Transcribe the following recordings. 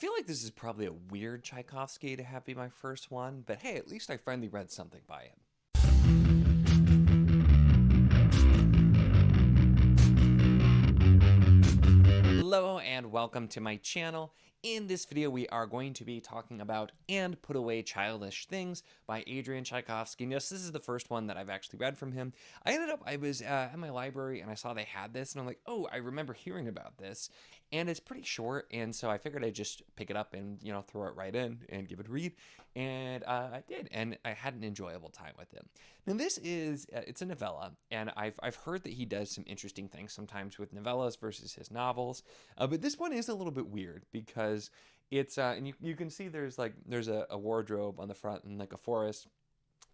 feel like this is probably a weird Tchaikovsky to have be my first one, but hey, at least I finally read something by him. Hello and welcome to my channel. In this video, we are going to be talking about And Put Away Childish Things by Adrian Tchaikovsky. Yes, this is the first one that I've actually read from him. I was at my library and I saw they had this and I'm like, oh, I remember hearing about this. And it's pretty short, and so I figured I'd just pick it up and, throw it right in and give it a read. And I did, and I had an enjoyable time with it. Now this is, it's a novella, and I've heard that he does some interesting things sometimes with novellas versus his novels. But this one is a little bit weird because it's, and you can see there's a wardrobe on the front and like a forest.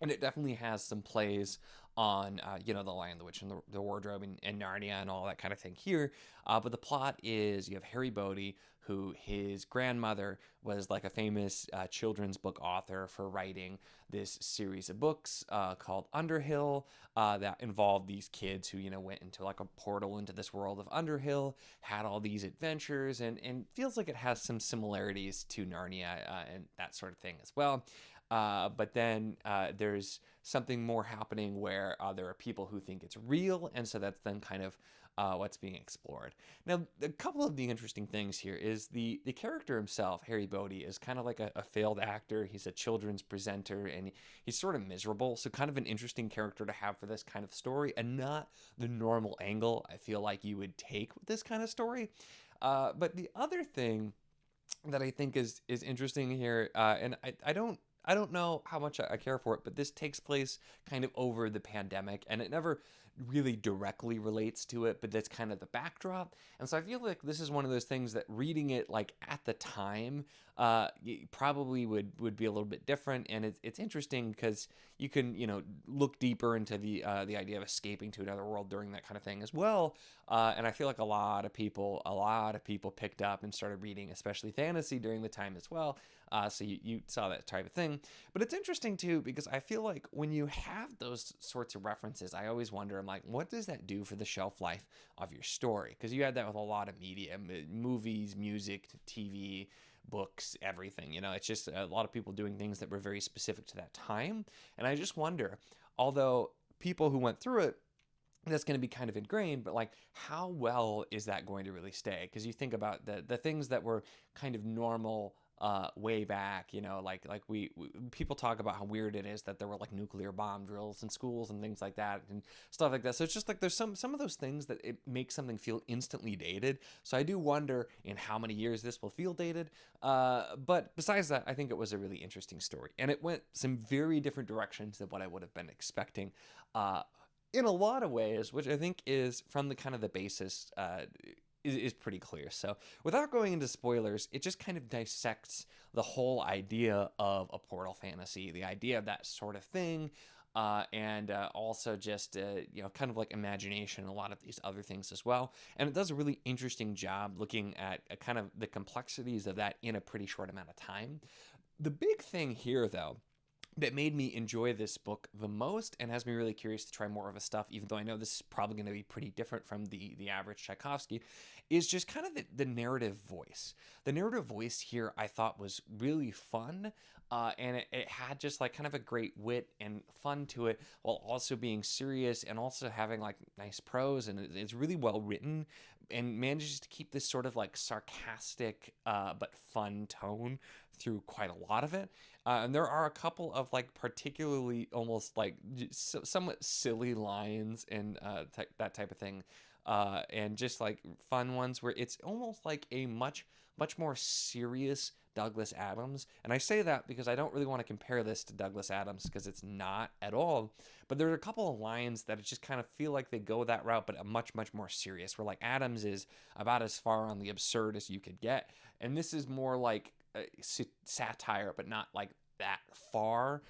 And it definitely has some plays on, The Lion, the Witch, and the Wardrobe, and Narnia, and all that kind of thing here. But the plot is you have Harry Bodie, who his grandmother was like a famous children's book author for writing this series of books called Underhill that involved these kids who, went into like a portal into this world of Underhill, had all these adventures, and feels like it has some similarities to Narnia and that sort of thing as well. But then there's something more happening where there are people who think it's real, and so that's then kind of what's being explored. Now, a couple of the interesting things here is the character himself, Harry Bodie, is kind of like a failed actor. He's a children's presenter, and he's sort of miserable, so kind of an interesting character to have for this kind of story, and not the normal angle I feel like you would take with this kind of story. But the other thing that I think is interesting here, and I don't know how much I care for it, but this takes place kind of over the pandemic, and it never really directly relates to it, but that's kind of the backdrop. And so I feel like this is one of those things that reading it like at the time probably would be a little bit different. And it's interesting because you can, look deeper into the idea of escaping to another world during that kind of thing as well. And I feel like a lot of people picked up and started reading, especially fantasy during the time as well. So you saw that type of thing. But it's interesting too, because I feel like when you have those sorts of references, I always wonder, I'm like, what does that do for the shelf life of your story? Because you had that with a lot of media, movies, music, TV, books, everything. It's just a lot of people doing things that were very specific to that time. And I just wonder, although people who went through it, that's going to be kind of ingrained, but like, how well is that going to really stay? Because you think about the things that were kind of normal way back, we people talk about how weird it is that there were like nuclear bomb drills in schools and things like that and stuff like that. So it's just like there's some of those things that it makes something feel instantly dated. So I do wonder in how many years this will feel dated. But besides that, I think it was a really interesting story, and it went some very different directions than what I would have been expecting. In a lot of ways, which I think is from the kind of the basis is pretty clear. So without going into spoilers, it just kind of dissects the whole idea of a portal fantasy, the idea of that sort of thing, and also just, kind of like imagination and a lot of these other things as well. And it does a really interesting job looking at kind of the complexities of that in a pretty short amount of time. The big thing here, though, that made me enjoy this book the most and has me really curious to try more of his stuff, even though I know this is probably going to be pretty different from the average Tchaikovsky, is just kind of the narrative voice. The narrative voice here I thought was really fun, and it had just like kind of a great wit and fun to it, while also being serious and also having like nice prose, and it's really well written and manages to keep this sort of like sarcastic but fun tone through quite a lot of it. And there are a couple of like particularly almost like somewhat silly lines and that type of thing. And just like fun ones where it's almost like a much more serious Douglas Adams. And I say that because I don't really want to compare this to Douglas Adams, because it's not at all. But there are a couple of lines that just kind of feel like they go that route, but a much more serious, where like Adams is about as far on the absurd as you could get. And this is more like satire, but not like that far.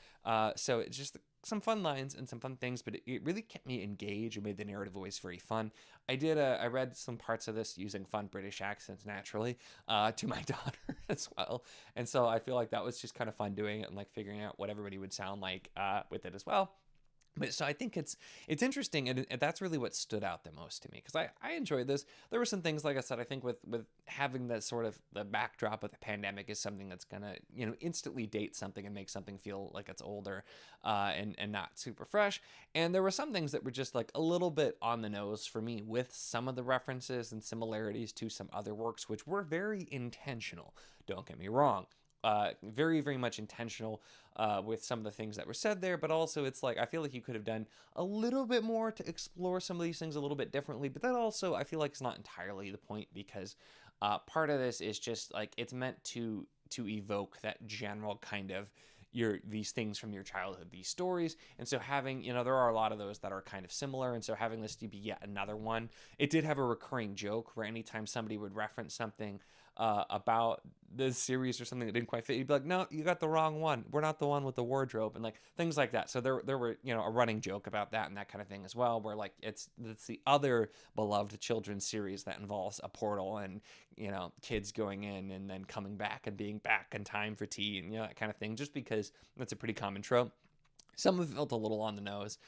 So it's just some fun lines and some fun things, but it really kept me engaged and made the narrative voice very fun. I read some parts of this using fun British accents naturally to my daughter as well. And so I feel like that was just kind of fun doing it and like figuring out what everybody would sound like with it as well. But so I think it's interesting, and that's really what stood out the most to me, because I enjoyed this. There were some things, like I said, I think with having that sort of the backdrop of the pandemic is something that's gonna instantly date something and make something feel like it's older, and not super fresh. And there were some things that were just like a little bit on the nose for me with some of the references and similarities to some other works, which were very intentional. Don't get me wrong. Very, very much intentional with some of the things that were said there, but also it's like I feel like you could have done a little bit more to explore some of these things a little bit differently. But that also I feel like it's not entirely the point, because part of this is just like it's meant to evoke that general kind of these things from your childhood, these stories. And so having, there are a lot of those that are kind of similar, and so having this to be yet another one, it did have a recurring joke where anytime somebody would reference something about the series or something that didn't quite fit, you'd be like, no, you got the wrong one, we're not the one with the wardrobe, and like things like that. So there were a running joke about that and that kind of thing as well, where like it's the other beloved children's series that involves a portal and kids going in and then coming back and being back in time for tea and that kind of thing, just because that's a pretty common trope. Some of it felt a little on the nose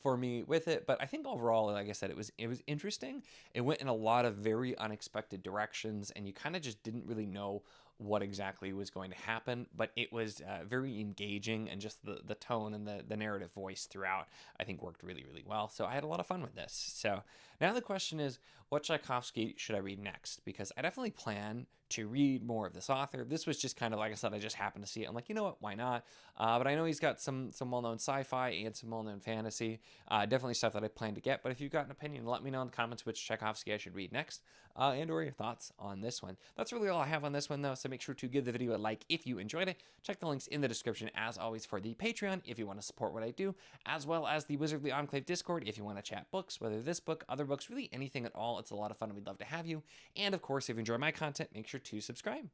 for me with it, but I think overall, like I said, it was interesting. It went in a lot of very unexpected directions, and you kind of just didn't really know what exactly was going to happen, but it was very engaging, and just the tone and the narrative voice throughout, I think, worked really, really well. So I had a lot of fun with this. So now the question is, what Tchaikovsky should I read next? Because I definitely plan to read more of this author. This was just kind of, like I said, I just happened to see it. I'm like, you know what, why not? But I know he's got some well-known sci-fi and some well-known fantasy. Definitely stuff that I plan to get. But if you've got an opinion, let me know in the comments which Tchaikovsky I should read next, and or your thoughts on this one. That's really all I have on this one, though, so make sure to give the video a like if you enjoyed it. Check the links in the description, as always, for the Patreon if you want to support what I do, as well as the Wizardly Enclave Discord if you want to chat books, whether this book, other books, really anything at all. It's a lot of fun, and we'd love to have you. And of course, if you enjoy my content, make sure to subscribe.